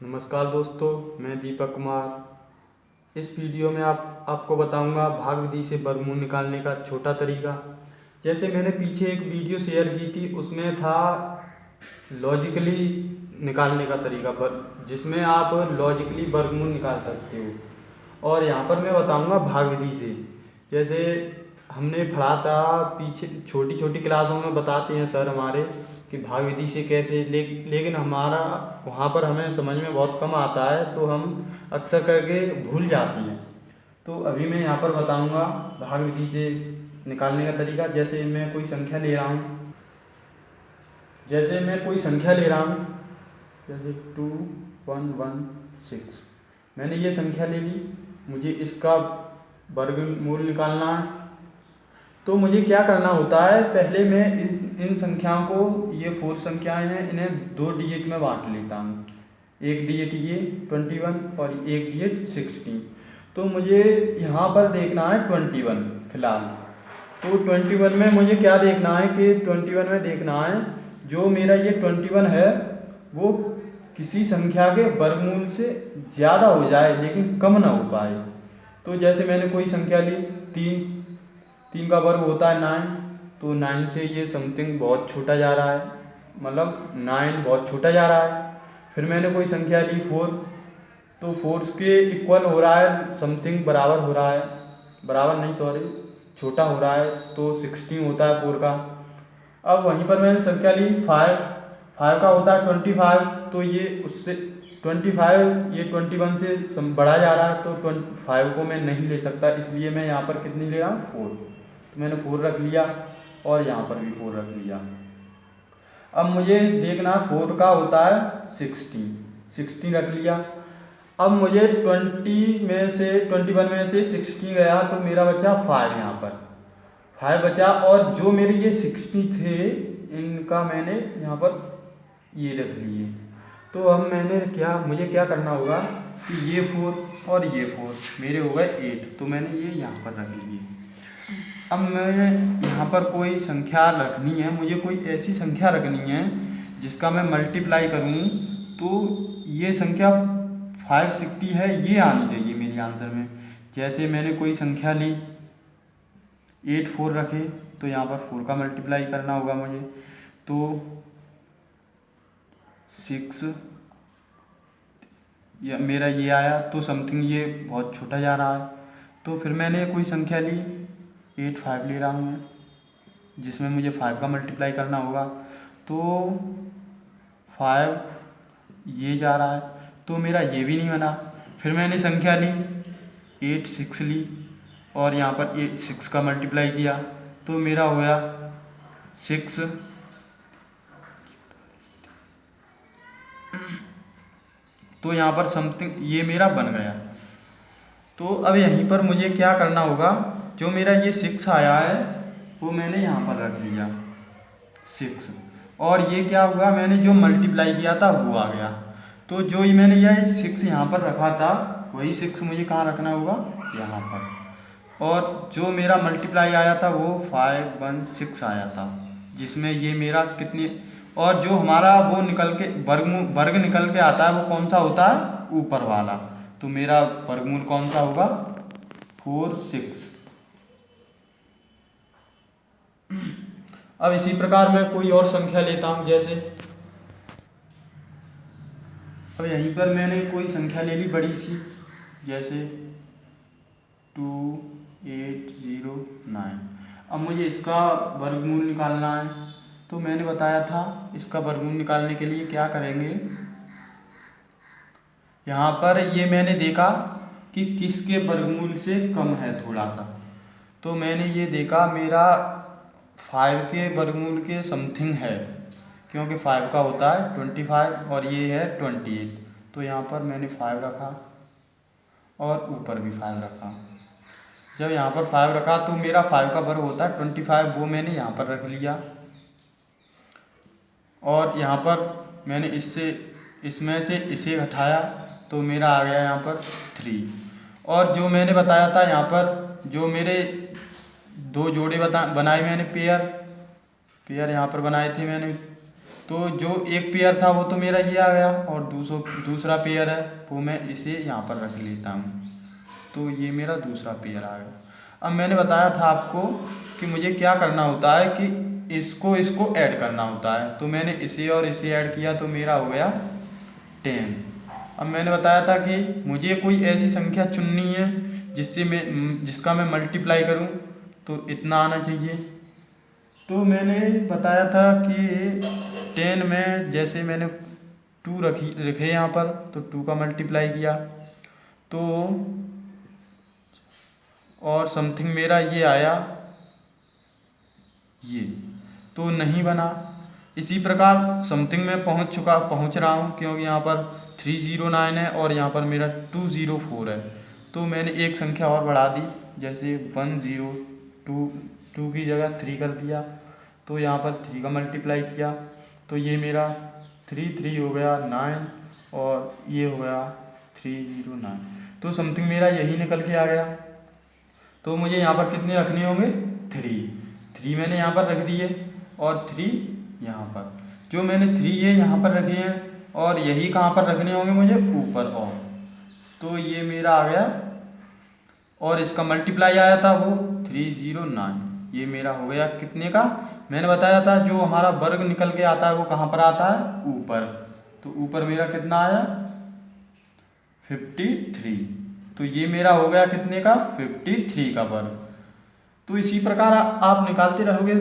नमस्कार दोस्तों, मैं दीपक कुमार। इस वीडियो में आपको बताऊंगा भाग विधि से वर्गमूल निकालने का छोटा तरीका। जैसे मैंने पीछे एक वीडियो शेयर की थी, उसमें था लॉजिकली निकालने का तरीका, जिसमें आप लॉजिकली वर्गमूल निकाल सकते हो। और यहाँ पर मैं बताऊंगा भाग विधि से। जैसे हमने पढ़ा था पीछे, छोटी छोटी क्लासों में बताते हैं सर हमारे कि भाग विधि से कैसे, लेकिन हमारा वहाँ पर हमें समझ में बहुत कम आता है, तो हम अक्सर करके भूल जाते हैं। तो अभी मैं यहाँ पर बताऊँगा भाग विधि से निकालने का तरीका। जैसे मैं कोई संख्या ले रहा हूँ, जैसे 2116। मैंने ये संख्या ले ली, मुझे इसका वर्गमूल निकालना है। तो मुझे क्या करना होता है, पहले मैं इन संख्याओं को, ये 4 संख्याएं हैं, इन्हें 2 डिजिट में बांट लेता हूँ। एक डिजिट ये 21 और एक डिजिट 16। तो मुझे यहाँ पर देखना है 21 फिलहाल। तो 21 में मुझे क्या देखना है कि 21 में देखना है जो मेरा ये 21 है वो किसी संख्या के वर्गमूल से ज़्यादा हो जाए लेकिन कम ना हो पाए। तो जैसे मैंने कोई संख्या ली, 3 का वर्ग होता है 9। तो 9 से ये समथिंग बहुत छोटा जा रहा है, मतलब 9 बहुत छोटा जा रहा है। फिर मैंने कोई संख्या ली 4, तो 4 के इक्वल हो रहा है, समथिंग बराबर हो रहा है, बराबर नहीं सॉरी छोटा हो रहा है, तो 16 होता है 4 का। अब वहीं पर मैंने संख्या ली 5 का होता है 25। तो ये उससे 25 ये 21 से बढ़ा जा रहा है, तो 25 को मैं नहीं ले सकता, इसलिए मैं यहाँ पर कितनी ले रहा हूँ 4। तो मैंने 4 रख लिया और यहाँ पर भी 4 रख लिया। अब मुझे देखना 4 का होता है 16 रख लिया। अब मुझे 21 में से 16 गया, तो मेरा बचा 5, यहाँ पर 5 बचा। और जो मेरे ये 60 थे, इनका मैंने यहाँ पर ये रख लिए। तो अब मुझे क्या करना होगा कि ये 4 और ये 4 मेरे हो गए 8, तो मैंने ये यहाँ पर रख लिए। अब मैं यहाँ पर कोई संख्या रखनी है, मुझे कोई ऐसी संख्या रखनी है जिसका मैं मल्टीप्लाई करूँ तो ये संख्या 560 है, ये आनी चाहिए मेरे आंसर में। जैसे मैंने कोई संख्या ली, 8 4 रखे, तो यहाँ पर 4 का मल्टीप्लाई करना होगा मुझे। तो 6 मेरा ये आया, तो समथिंग ये बहुत छोटा जा रहा है। तो फिर मैंने कोई संख्या ली, 8 5 ले रहा हूँ मैं, जिसमें मुझे 5 का मल्टीप्लाई करना होगा। तो 5 ये जा रहा है, तो मेरा ये भी नहीं बना। फिर मैंने संख्या ली 8 6 ली और यहाँ पर 6 का मल्टीप्लाई किया, तो मेरा हो गया 6। तो यहाँ पर समथिंग ये मेरा बन गया। तो अब यहीं पर मुझे क्या करना होगा, जो मेरा ये 6 आया है वो मैंने यहाँ पर रख लिया 6, और ये क्या हुआ, मैंने जो मल्टीप्लाई किया था वो आ गया। तो जो मैंने ये 6 यहाँ पर रखा था, वही 6 मुझे कहाँ रखना होगा, यहाँ पर। और जो मेरा मल्टीप्लाई आया था वो 516 आया था, जिसमें ये मेरा कितनी, और जो हमारा वो निकल के वर्ग निकल के आता है वो कौन सा होता है, ऊपर वाला। तो मेरा वर्गमूल कौन सा होगा, 4 6। अब इसी प्रकार मैं कोई और संख्या लेता हूँ, जैसे अब यहीं पर मैंने कोई संख्या ले ली बड़ी सी, जैसे 2809। अब मुझे इसका वर्गमूल निकालना है। तो मैंने बताया था इसका वर्गमूल निकालने के लिए क्या करेंगे, यहाँ पर ये मैंने देखा कि किसके वर्गमूल से कम है थोड़ा सा। तो मैंने ये देखा मेरा 5 के वर्गमूल के समथिंग है, क्योंकि 5 का होता है 25 और ये है 28। तो यहाँ पर मैंने 5 रखा और ऊपर भी 5 रखा। जब यहाँ पर 5 रखा तो मेरा 5 का वर्ग होता है 25, वो मैंने यहाँ पर रख लिया। और यहाँ पर मैंने इसमें से इसे घटाया, तो मेरा आ गया यहाँ पर 3। और जो मैंने बताया था यहाँ पर, जो मेरे 2 जोड़े बनाए मैंने, पेयर यहाँ पर बनाए थे मैंने, तो जो एक पेयर था वो तो मेरा ये आ गया, और दूसरा पेयर है वो मैं इसे यहाँ पर रख लेता हूँ। तो ये मेरा दूसरा पेयर आ गया। अब मैंने बताया था आपको कि मुझे क्या करना होता है कि इसको ऐड करना होता है। तो मैंने इसे और इसे ऐड किया तो मेरा हो गया 10। अब मैंने बताया था कि मुझे कोई ऐसी संख्या चुननी है जिसका मैं मल्टीप्लाई करूं तो इतना आना चाहिए। तो मैंने बताया था कि 10 में जैसे मैंने 2 रखे यहाँ पर, तो 2 का मल्टीप्लाई किया तो और समथिंग मेरा ये आया, ये तो नहीं बना। इसी प्रकार समथिंग में पहुंच रहा हूँ, क्योंकि यहाँ पर 309 है और यहाँ पर मेरा 204 है। तो मैंने एक संख्या और बढ़ा दी, जैसे 102 की जगह 3 कर दिया। तो यहाँ पर 3 का मल्टीप्लाई किया तो ये मेरा 3 हो गया 9 और ये हो गया 309। तो समथिंग मेरा यही निकल के आ गया। तो मुझे यहाँ पर कितने रखने होंगे? 3 मैंने यहाँ पर रख दिए और 3 यहाँ पर। जो मैंने 3 ये यहाँ पर रखे हैं और यही कहाँ पर रखने होंगे मुझे? ऊपर। और तो ये मेरा आ गया और इसका मल्टीप्लाई आया था वो 309। ये मेरा हो गया कितने का? मैंने बताया था जो हमारा वर्ग निकल के आता है वो कहाँ पर आता है? ऊपर। तो ऊपर मेरा कितना आया? 53। तो ये मेरा हो गया कितने का? 53 का वर्ग। तो इसी प्रकार आप निकालते रहोगे,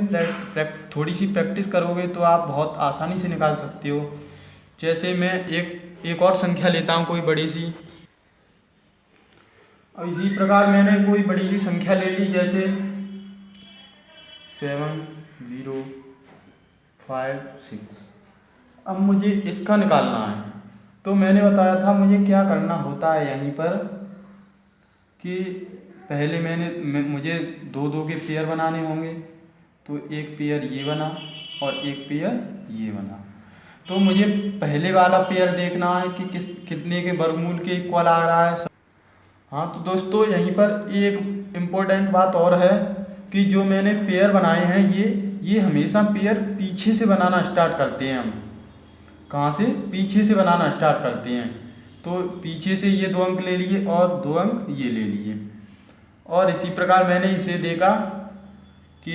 थोड़ी सी प्रैक्टिस करोगे तो आप बहुत आसानी से निकाल सकते हो। जैसे मैं एक और संख्या लेता हूँ, कोई बड़ी सी। अब इसी प्रकार मैंने कोई बड़ी सी संख्या ले ली, जैसे 7056। अब मुझे इसका निकालना है। तो मैंने बताया था मुझे क्या करना होता है यहीं पर कि पहले मुझे 2 के पेयर बनाने होंगे। तो एक पेयर ये बना और एक पेयर ये बना। तो मुझे पहले वाला पेयर देखना है कि कितने के वर्गमूल के इक्वल आ रहा है। हाँ, तो दोस्तों यहीं पर एक इम्पोर्टेंट बात और है कि जो मैंने पेयर बनाए हैं ये हमेशा पेयर पीछे से बनाना स्टार्ट करते हैं हम। कहाँ से? पीछे से बनाना स्टार्ट करते हैं। तो पीछे से ये 2 अंक ले लिए और 2 अंक ये ले लिए। और इसी प्रकार मैंने इसे देखा कि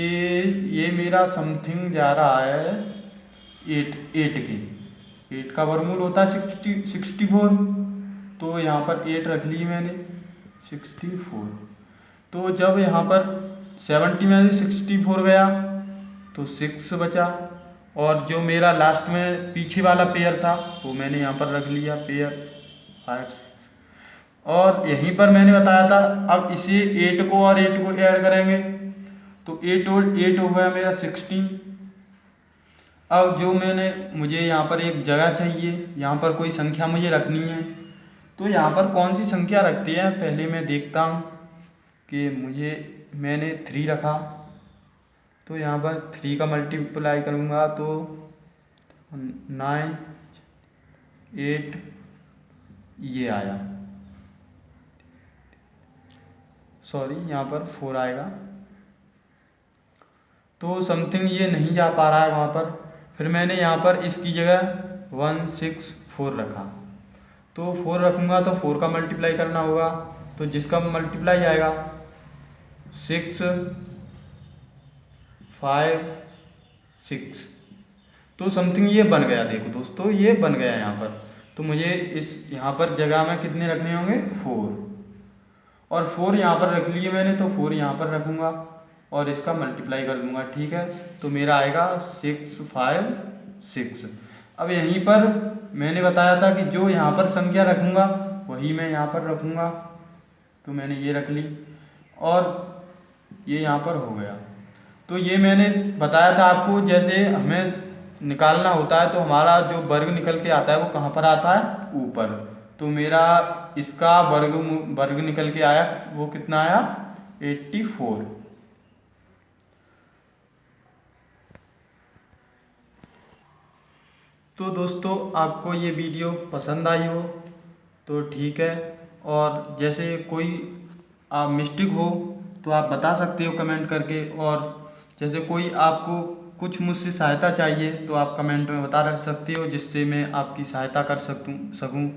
ये मेरा समथिंग जा रहा है 8 का वर्गमूल होता है 64। तो यहाँ पर 8 रख ली मैंने, 64। तो जब यहाँ पर 70 में से 64 गया तो 6 बचा, और जो मेरा लास्ट में पीछे वाला पेयर था वो मैंने यहाँ पर रख लिया, पेयर 5। और यहीं पर मैंने बताया था अब इसे 8 को और 8 को ऐड करेंगे तो 8 और 8 हो गया मेरा 16। अब जो मुझे यहाँ पर एक जगह चाहिए, यहाँ पर कोई संख्या मुझे रखनी है। तो यहाँ पर कौन सी संख्या रखते हैं पहले मैं देखता हूँ कि मैंने 3 रखा। तो यहाँ पर 3 का मल्टीप्लाई करूँगा तो 9 8 ये आया, सॉरी यहाँ पर 4 आएगा। तो समथिंग ये नहीं जा पा रहा है वहाँ पर। फिर मैंने यहाँ पर इसकी जगह 164 रखा। तो 4 रखूँगा तो 4 का मल्टीप्लाई करना होगा, तो जिसका मल्टीप्लाई आएगा 6 5 6। तो समथिंग ये बन गया। देखो दोस्तों ये बन गया यहाँ पर। तो मुझे यहाँ पर जगह में कितने रखने होंगे? 4। और 4 यहाँ पर रख लिए मैंने, तो 4 यहाँ पर रखूँगा और इसका मल्टीप्लाई कर दूँगा। ठीक है, तो मेरा आएगा 6 5 6। अब यहीं पर मैंने बताया था कि जो यहाँ पर संख्या रखूँगा वही मैं यहाँ पर रखूँगा। तो मैंने ये रख ली और ये यहाँ पर हो गया। तो ये मैंने बताया था आपको, जैसे हमें निकालना होता है तो हमारा जो वर्ग निकल के आता है वो कहाँ पर आता है? ऊपर। तो मेरा इसका वर्ग निकल के आया, वो कितना आया? 84। तो दोस्तों आपको ये वीडियो पसंद आई हो तो ठीक है, और जैसे कोई मिस्टेक हो तो आप बता सकते हो कमेंट करके। और जैसे कोई आपको कुछ मुझसे सहायता चाहिए तो आप कमेंट में बता रख सकते हो, जिससे मैं आपकी सहायता कर सकूँ।